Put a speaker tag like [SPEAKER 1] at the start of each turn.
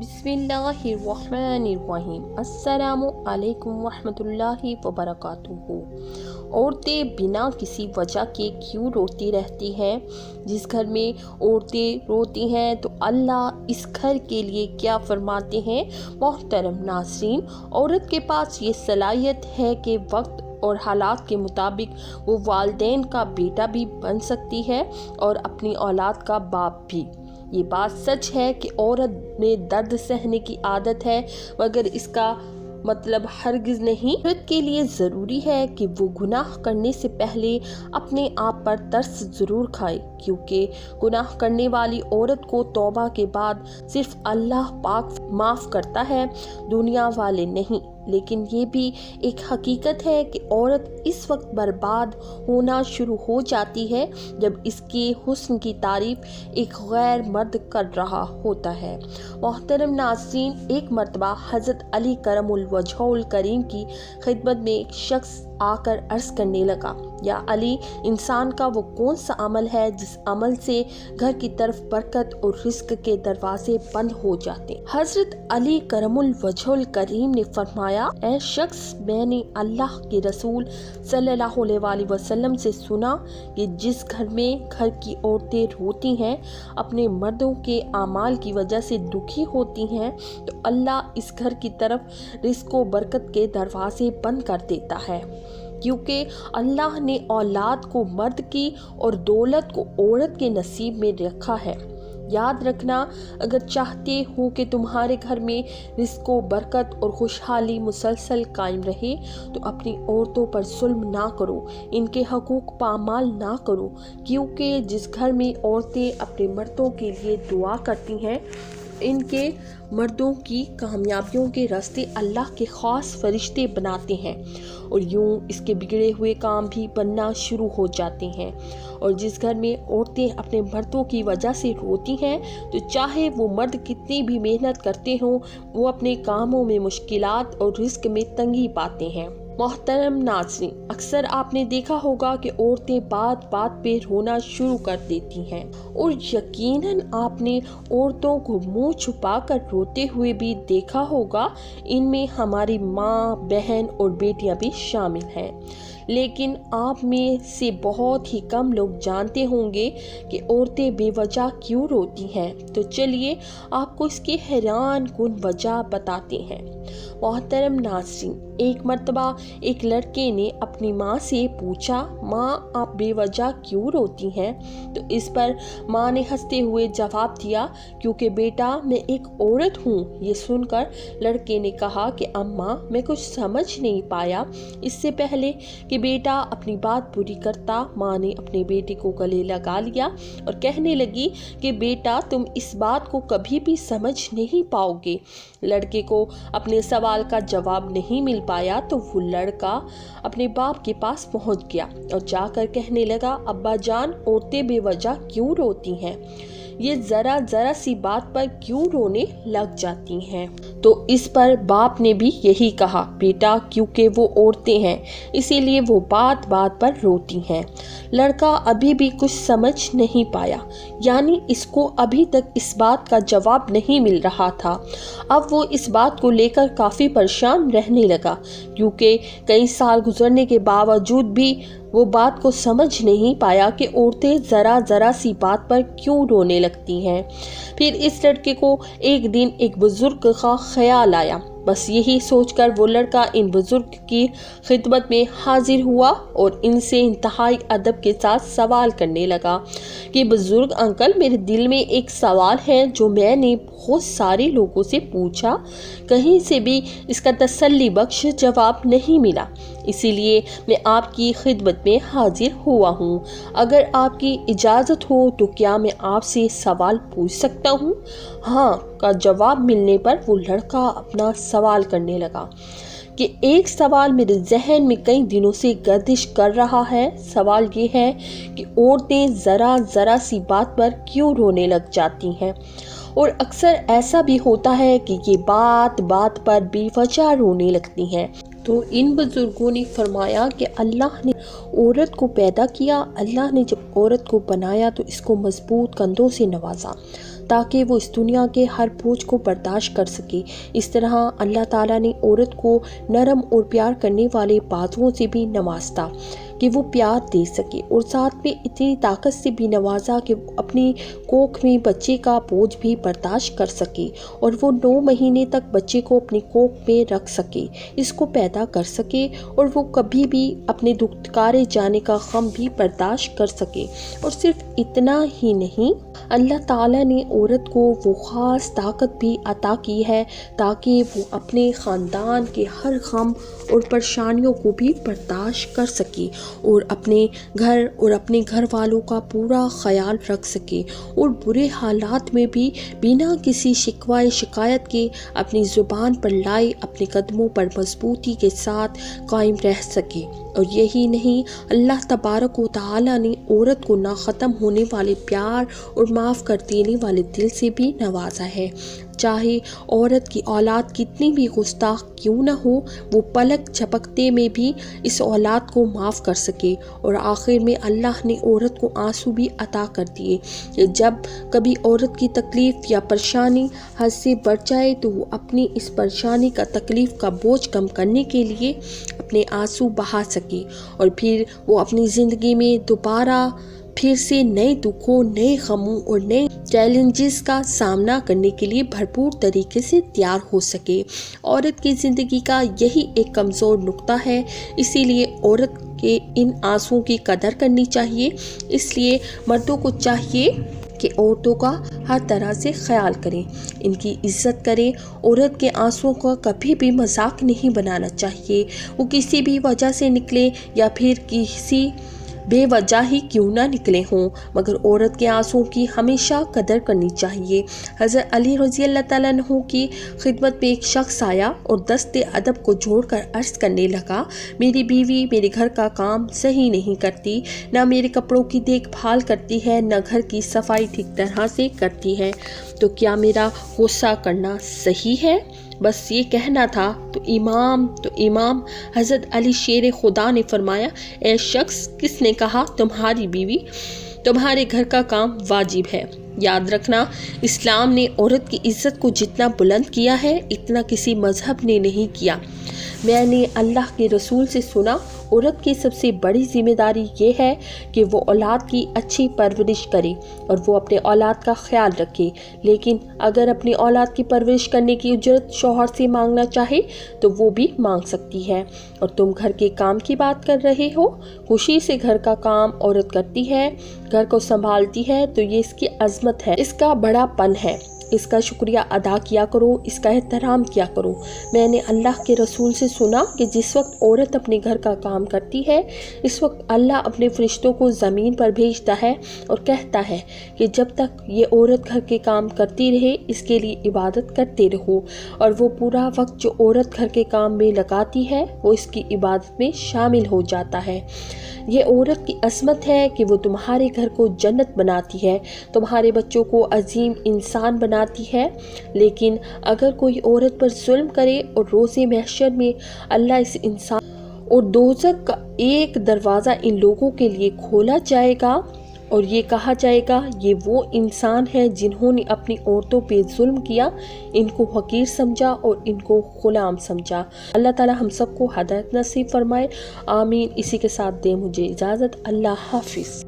[SPEAKER 1] बिस्मिल्लाहिर्रहमानिर्रहीम। अस्सलामु अलैकुम वरहमतुल्लाहि वबरकातुहू। औरतें बिना किसी वजह के क्यों रोती रहती हैं? जिस घर में औरतें रोती हैं तो अल्लाह इस घर के लिए क्या फरमाते हैं? मोहतरम नाज़रीन, औरत के पास ये सलाहियत है कि वक्त और हालात के मुताबिक वो वालिदैन का बेटा भी बन सकती है और अपनी औलाद का बाप भी। ये बात सच है कि औरत में दर्द सहने की आदत है, मगर इसका मतलब हरगिज़ नहीं। औरत के लिए ज़रूरी है कि वो गुनाह करने से पहले अपने आप पर तरस ज़रूर खाए, क्योंकि गुनाह करने वाली औरत को तौबा के बाद सिर्फ अल्लाह पाक माफ़ करता है, दुनिया वाले नहीं। लेकिन ये भी एक हकीकत है कि औरत इस वक्त बर्बाद होना शुरू हो जाती है जब इसके हुस्न की तारीफ एक गैर मर्द कर रहा होता है। मोहतरम नाज़रीन, एक मरतबा हज़रत अली करमुल वजहुल करीम की खिदमत में एक शख्स आकर अर्ज़ करने लगा, या अली, इंसान का वो कौन सा अमल है जिस अमल से घर की तरफ बरकत और रिस्क के दरवाजे बंद हो जाते? हज़रत अली करमुल वजहुल करीम ने फरमाया, ऐ शख्स, मैंने अल्लाह के रसूल सल्लल्लाहु अलैहि वसल्लम से सुना कि जिस घर में घर की औरतें रोती हैं, अपने मर्दों के आमाल की वजह से दुखी होती हैं, तो अल्लाह इस घर की तरफ रिस्क व बरकत के दरवाजे बंद कर देता है, क्योंकि अल्लाह ने औलाद को मर्द की और दौलत को औरत के नसीब में रखा है। याद रखना, अगर चाहते हो कि तुम्हारे घर में रिस्क व बरकत और खुशहाली मुसलसल कायम रहे, तो अपनी औरतों पर जुल्म ना करो, इनके हकूक पामाल ना करो, क्योंकि जिस घर में औरतें अपने मर्दों के लिए दुआ करती हैं, इनके मर्दों की कामयाबियों के रास्ते अल्लाह के ख़ास फरिश्ते बनाते हैं और यूं इसके बिगड़े हुए काम भी बनना शुरू हो जाते हैं। और जिस घर में औरतें अपने मर्दों की वजह से रोती हैं, तो चाहे वो मर्द कितनी भी मेहनत करते हों, वो अपने कामों में मुश्किलात और रिस्क में तंगी पाते हैं। मोहतरम नाज़रीन, अक्सर आपने देखा होगा कि औरतें बात बात पे रोना शुरू कर देती हैं, और यकीनन आपने औरतों को मुंह छुपा कर रोते हुए भी देखा होगा। इनमें हमारी माँ, बहन और बेटियां भी शामिल हैं। लेकिन आप में से बहुत ही कम लोग जानते होंगे कि औरतें बेवजह क्यों रोती हैं। तो चलिए आपको इसकी हैरान कुन वजह बताते हैं। मोहतरम नाज़रीन, एक मर्तबा एक लड़के ने अपनी माँ से पूछा, माँ, आप बेवजह क्यों रोती हैं? तो इस पर माँ ने हंसते हुए जवाब दिया, क्योंकि बेटा, मैं एक औरत हूँ। ये सुनकर लड़के ने कहा कि अम्मा, मैं कुछ समझ नहीं पाया। इससे पहले कि बेटा अपनी बात पूरी करता, माँ ने अपने बेटे को गले लगा लिया और कहने लगी कि बेटा, तुम इस बात को कभी भी समझ नहीं पाओगे। लड़के को अपने सवाल का जवाब नहीं मिल पाया, तो वो लड़का अपने बाप के पास पहुंच गया और जाकर कहने लगा, अब्बा जान, औरतें बेवजह क्यों रोती हैं? ये जरा सी बात पर क्यों रोने लग जाती हैं? तो इस पर बाप ने भी यही कहा, बेटा, क्योंकि वो औरतें हैं, इसीलिए वो बात बात पर रोती हैं। लड़का अभी भी कुछ समझ नहीं पाया, यानी इसको अभी तक इस बात का जवाब नहीं मिल रहा था। अब वो इस बात को लेकर काफ़ी परेशान रहने लगा, क्योंकि कई साल गुजरने के बावजूद भी वो बात को समझ नहीं पाया कि औरतें ज़रा सी बात पर क्यों रोने लगती हैं। फिर इस लड़के को एक दिन एक बुजुर्ग का ख्याल आया। बस यही सोचकर वो लड़का इन बुजुर्ग की खिदमत में हाजिर हुआ और इनसे इंतहाई अदब के साथ सवाल करने लगा कि बुजुर्ग अंकल, मेरे दिल में एक सवाल है जो मैंने बहुत सारे लोगों से पूछा, कहीं से भी इसका तसल्ली बख्श जवाब नहीं मिला, इसीलिए मैं आपकी खिदमत में हाजिर हुआ हूँ। अगर आपकी इजाज़त हो तो क्या मैं आपसे सवाल पूछ सकता हूँ? हाँ का जवाब मिलने पर वो लड़का अपना सवाल करने लगा कि एक सवाल मेरे जहन में कई दिनों से गर्दिश कर रहा है। सवाल ये है कि औरतें ज़रा सी बात पर क्यों रोने लग जाती हैं, और अक्सर ऐसा भी होता है कि ये बात बात पर बेवजह रोने लगती हैं। तो इन बुजुर्गों ने फरमाया कि अल्लाह ने औरत को पैदा किया, अल्लाह ने जब औरत को बनाया तो इसको मजबूत कंधों से नवाजा, تاکہ وہ اس دنیا کے ہر بوجھ کو برداشت کر سکے۔ اس طرح اللہ تعالیٰ نے عورت کو نرم اور پیار کرنے والے بازوؤں سے بھی نوازتا کہ وہ پیار دے سکے، اور ساتھ میں اتنی طاقت سے بھی نوازا کہ وہ اپنی کوکھ میں بچے کا بوجھ بھی برداشت کر سکے، اور وہ 9 مہینے تک بچے کو اپنی کوکھ میں رکھ سکے، اس کو پیدا کر سکے، اور وہ کبھی بھی اپنے دھتکارے جانے کا غم بھی برداشت کر سکے۔ اور صرف اتنا ہی نہیں، اللہ تعالیٰ نے عورت کو وہ خاص طاقت بھی عطا کی ہے تاکہ وہ اپنے خاندان کے ہر غم اور پریشانیوں کو بھی برداشت کر سکے، اور اپنے گھر اور اپنے گھر والوں کا پورا خیال رکھ سکے، اور برے حالات میں بھی بنا کسی شکوہ شکایت کے اپنی زبان پر لائے اپنے قدموں پر مضبوطی کے ساتھ قائم رہ سکے۔ اور یہی نہیں، اللہ تبارک و تعالیٰ نے عورت کو نہ ختم ہونے والے پیار اور معاف کر دینے والے دل سے بھی نوازا ہے۔ چاہے عورت کی اولاد کتنی بھی گستاخ کیوں نہ ہو، وہ پلک جھپکتے میں بھی اس اولاد کو معاف کر سکے۔ اور آخر میں اللہ نے عورت کو آنسو بھی عطا کر دیے کہ جب کبھی عورت کی تکلیف یا پریشانی حد سے بڑھ جائے تو وہ اپنی اس پریشانی کا تکلیف کا بوجھ کم کرنے کے لیے اپنے آنسو بہا سکے، اور پھر وہ اپنی زندگی میں دوبارہ پھر سے نئے دکھوں، نئے غموں اور نئے چیلنجز کا سامنا کرنے کے لیے بھرپور طریقے سے تیار ہو سکے۔ عورت کی زندگی کا یہی ایک کمزور نقطہ ہے، اسی لیے عورت کے ان آنسوؤں کی قدر کرنی چاہیے۔ اس لیے مردوں کو چاہیے کہ عورتوں کا ہر طرح سے خیال کریں، ان کی عزت کریں۔ عورت کے آنسوؤں کا کبھی بھی مذاق نہیں بنانا چاہیے، وہ کسی بھی وجہ سے نکلے یا پھر کسی بے وجہ ہی کیوں نہ نکلے ہوں، مگر عورت کے آنسوؤں کی ہمیشہ قدر کرنی چاہیے۔ حضرت علی رضی اللہ تعالیٰ عنہ کی خدمت میں ایک شخص آیا اور دست ادب کو جوڑ کر عرض کرنے لگا، میری بیوی میرے گھر کا کام صحیح نہیں کرتی، نہ میرے کپڑوں کی دیکھ بھال کرتی ہے، نہ گھر کی صفائی ٹھیک طرح سے کرتی ہے، تو کیا میرا غصہ کرنا صحیح ہے؟ بس یہ کہنا تھا تو امام حضرت علی شیر خدا نے فرمایا، اے شخص، کس نے کہا تمہاری بیوی تمہارے گھر کا کام واجب ہے؟ یاد رکھنا، اسلام نے عورت کی عزت کو جتنا بلند کیا ہے اتنا کسی مذہب نے نہیں کیا۔ میں نے اللہ کے رسول سے سنا، عورت کی سب سے بڑی ذمہ داری یہ ہے کہ وہ اولاد کی اچھی پرورش کرے اور وہ اپنے اولاد کا خیال رکھے، لیکن اگر اپنی اولاد کی پرورش کرنے کی اجرت شوہر سے مانگنا چاہے تو وہ بھی مانگ سکتی ہے۔ اور تم گھر کے کام کی بات کر رہے ہو، خوشی سے گھر کا کام عورت کرتی ہے، گھر کو سنبھالتی ہے تو یہ اس کی عظمت ہے، اس کا بڑا پن ہے، اس کا شکریہ ادا کیا کرو، اس کا احترام کیا کرو۔ میں نے اللہ کے رسول سے سنا کہ جس وقت عورت اپنے گھر کا کام کرتی ہے، اس وقت اللہ اپنے فرشتوں کو زمین پر بھیجتا ہے اور کہتا ہے کہ جب تک یہ عورت گھر کے کام کرتی رہے اس کے لیے عبادت کرتے رہو، اور وہ پورا وقت جو عورت گھر کے کام میں لگاتی ہے وہ اس کی عبادت میں شامل ہو جاتا ہے۔ یہ عورت کی عظمت ہے کہ وہ تمہارے گھر کو جنت بناتی ہے، تمہارے بچوں کو عظیم انسان بناتی ہے۔ لیکن اگر کوئی عورت پر ظلم کرے اور روز محشر میں اللہ اس انسان اور دوزخ کا ایک دروازہ ان لوگوں کے لیے کھولا جائے گا اور یہ کہا جائے گا یہ وہ انسان ہیں جنہوں نے اپنی عورتوں پہ ظلم کیا، ان کو حقیر سمجھا اور ان کو غلام سمجھا۔ اللہ تعالی ہم سب کو ہدایت نصیب فرمائے، آمین۔ اسی کے ساتھ دے مجھے اجازت، اللہ حافظ۔